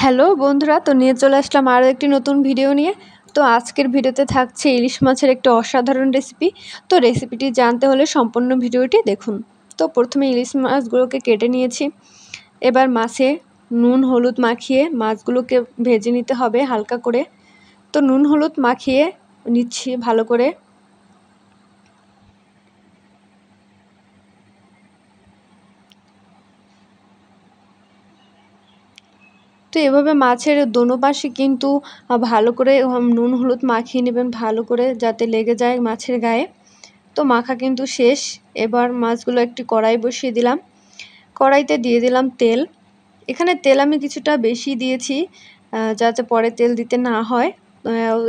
Hello বন্ধুরা, তো নিয়ে চলে আসলাম আরও একটি নতুন ভিডিও নিয়ে। তো আজকের ভিডিওতে থাকছে ইলিশ মাছের একটা অসাধারণ রেসিপি। তো রেসিপিটি জানতে হলে সম্পূর্ণ ভিডিওটি দেখুন। তো প্রথমে ইলিশ মাছগুলোকে কেটে নিয়েছি। এবার মাছে নুন হলুদ মাখিয়ে মাছগুলোকে ভেজে নিতে হবে হালকা করে। তো নুন হলুদ মাখিয়ে নিচ্ছি ভালো করে। তো এভাবে মাছের দোনো পাশে কিন্তু ভালো করে নুন হলুদ মাখিয়ে নেবেন ভালো করে, যাতে লেগে যায় মাছের গায়ে। তো মাখা কিন্তু শেষ। এবার মাছগুলো একটি কড়াই বসিয়ে দিলাম। কড়াইতে দিয়ে দিলাম তেল। এখানে তেল আমি কিছুটা বেশি দিয়েছি, যাতে পরে তেল দিতে না হয়।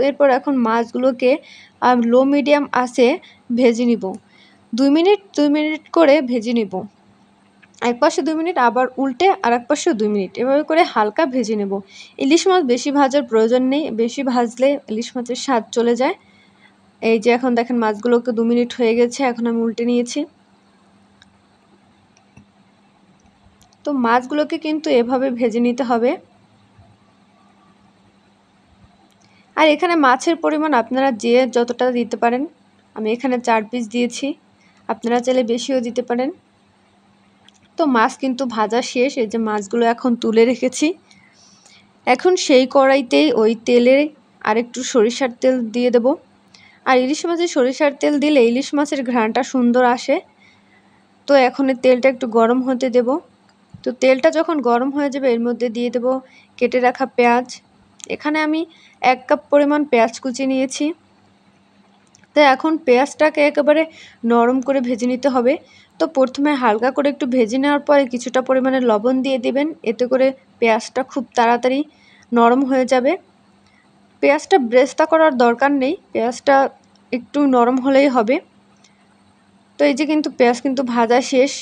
এরপর এখন মাছগুলোকে লো মিডিয়াম আঁচে ভেজে নিব। 2 মিনিট করে ভেজে নিব। এক পাশে 2 মিনিট, আবার উল্টে আর এক পাশে 2 মিনিট, এভাবে করে হালকা ভেজে নেব। ইলিশ মাছ বেশি ভাজার প্রয়োজন নেই, বেশি ভাজলে ইলিশ মাছের স্বাদ চলে যায়। এই যে এখন দেখেন মাছগুলোকে 2 মিনিট হয়ে গেছে, এখন আমি উল্টে নিয়েছি। তো মাছগুলোকে কিন্তু এভাবে ভেজে নিতে হবে। আর এখানে মাছের পরিমাণ আপনারা যে যতটা দিতে পারেন, আমি এখানে 4 পিস দিয়েছি, আপনারা চাইলে বেশিও দিতে পারেন। তো মাছ কিন্তু ভাজা শেষ। এই যে মাছগুলো এখন তুলে রেখেছি। এখন সেই কড়াইতেই ওই তেলে আরেকটু সরিষার তেল দিয়ে দেব। আর ইলিশ মাছে সরিষার তেল দিলে ইলিশ মাছের ঘ্রাণটা সুন্দর আসে। তো এখন তেলটা একটু গরম হতে দেব। তো তেলটা যখন গরম হয়ে যাবে এর মধ্যে দিয়ে দেব কেটে রাখা পেঁয়াজ। এখানে আমি 1 কাপ পরিমাণ পেঁয়াজ কুচি নিয়েছি। তো এখন পেঁয়াজটাকে একেবারে নরম করে ভেজে নিতে হবে। তো প্রথমে হালকা করে একটু ভেজে নেওয়ার পরে কিছুটা পরিমাণে লবণ দিয়ে দিবেন, এতে করে পেঁয়াজটা খুব তাড়াতাড়ি নরম হয়ে যাবে। পেঁয়াজটা ব্রেস্তা করার দরকার নেই, পেঁয়াজটা একটু নরম হলেই হবে। তো এই যে কিন্তু পেঁয়াজ কিন্তু ভাজা শেষ।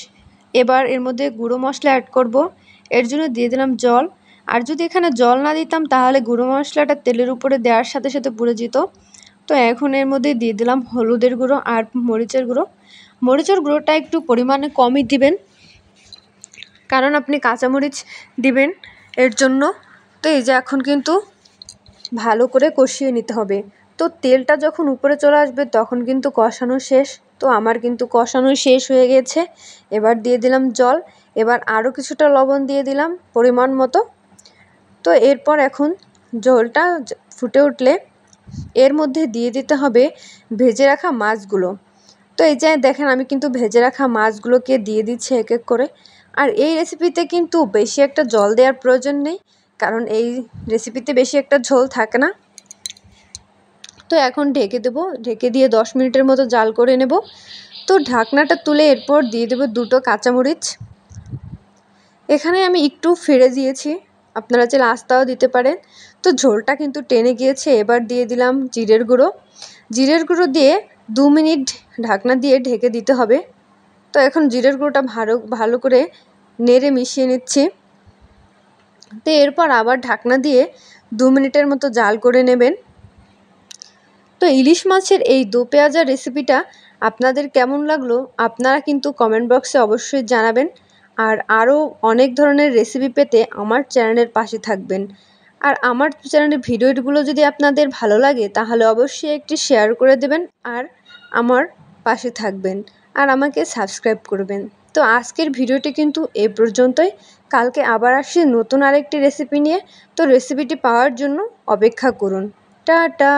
এবার এর মধ্যে গুঁড়ো মশলা অ্যাড করব। এর জন্য দিয়ে দিলাম জল। আর যদি এখানে জল না দিতাম তাহলে গুঁড়ো মশলাটা তেলের উপরে দেওয়ার সাথে সাথে পুড়ে যেত। তো এখন এর মধ্যে দিয়ে দিলাম হলুদের গুঁড়ো আর মরিচের গুঁড়ো। মরিচের গুঁড়োটা একটু পরিমাণে কমই দিবেন, কারণ আপনি কাঁচামরিচ দিবেন এর জন্য। তো এই যে এখন কিন্তু ভালো করে কষিয়ে নিতে হবে। তো তেলটা যখন উপরে চলে আসবে তখন কিন্তু কষানো শেষ। তো আমার কিন্তু কষানো শেষ হয়ে গেছে। এবার দিয়ে দিলাম জল। এবার আরও কিছুটা লবণ দিয়ে দিলাম পরিমাণ মতো। তো এরপর এখন ঝোলটা ফুটে উঠলে এর মধ্যে দিয়ে দিতে হবে ভেজে রাখা মাছগুলো। তো এই যে দেখেন আমি কিন্তু ভেজে রাখা মাছগুলোকে দিয়ে দিচ্ছি এক এক করে। আর এই রেসিপিতে কিন্তু বেশি একটা জল দেওয়ার প্রয়োজন নেই, কারণ এই রেসিপিতে বেশি একটা ঝোল থাকে না। তো এখন ঢেকে দেবো, ঢেকে দিয়ে 10 মিনিটের মতো জাল করে নেব। তো ঢাকনাটা তুলে এরপর দিয়ে দেবো 2টো কাঁচামরিচ। এখানে আমি একটু ফেড়ে দিয়েছি, আপনারা চাইলে আস্তাও দিতে পারেন। তো ঝোলটা কিন্তু টেনে গিয়েছে। এবার দিয়ে দিলাম জিরের গুঁড়ো। জিরের গুঁড়ো দিয়ে 2 মিনিট ঢাকনা দিয়ে ঢেকে দিতে হবে। তো এখন জিরের গুঁড়োটা ভালো করে নেড়ে মিশিয়ে নিচ্ছি। তো এরপর আবার ঢাকনা দিয়ে 2 মিনিটের মতো জাল করে নেবেন। তো ইলিশ মাছের এই দো পেঁয়াজা রেসিপিটা আপনাদের কেমন লাগলো আপনারা কিন্তু কমেন্ট বক্সে অবশ্যই জানাবেন। আর আরও অনেক ধরনের রেসিপি পেতে আমার চ্যানেলের পাশে থাকবেন। আর আমার চ্যানেলের ভিডিওগুলো যদি আপনাদের ভালো লাগে তাহলে অবশ্যই একটি শেয়ার করে দেবেন, আর আমার পাশে থাকবেন, আর আমাকে সাবস্ক্রাইব করবেন। তো আজকের ভিডিওটি কিন্তু এ পর্যন্তই। কালকে আবার আসছি নতুন আরেকটি রেসিপি নিয়ে। তো রেসিপিটি পাওয়ার জন্য অপেক্ষা করুন। টাটা।